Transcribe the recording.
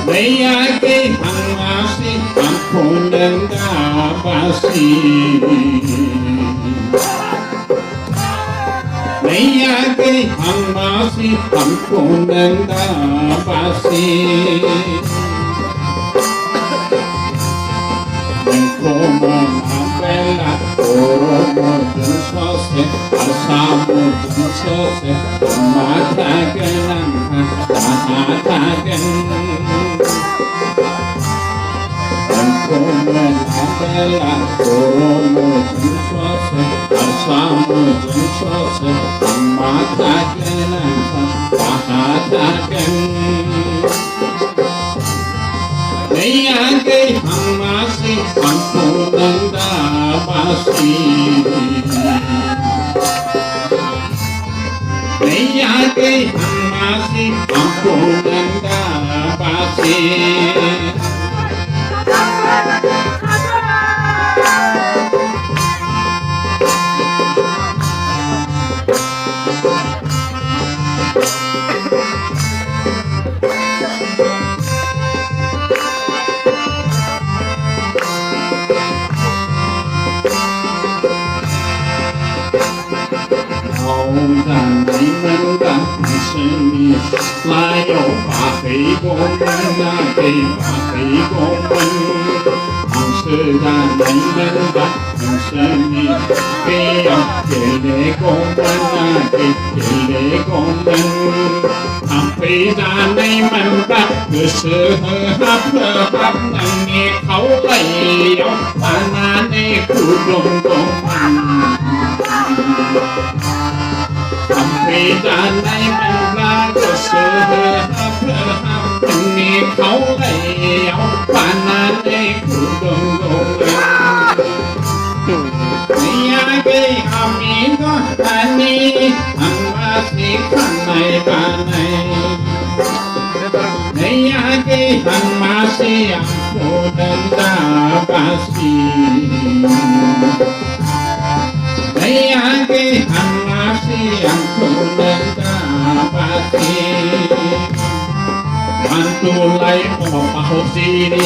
Layake hangasi ampunan dabasi Layake hangasi ampunan dabasi Nengkomo mabela oromo junsose asamu junsose matagan tahatagan Nengkomo mabela oromo junsose asamu junsose matagan tahatagan Layake hangasi ampunan dabasi Layake hangasi ampunan dabasi dan你们的是你来有把黑公文那给把黑公文当时的你们的是你给要给雷公文那给雷公文当回答你们的可是和能你口里有把那你苦中公回答你们那个是你口里有把那你苦中公你呀给阿弥陀佛你阿妈是看来把你呀给阿妈是阿不能打把戏Layake hangasi ampunan dabasi Mantulay pahosini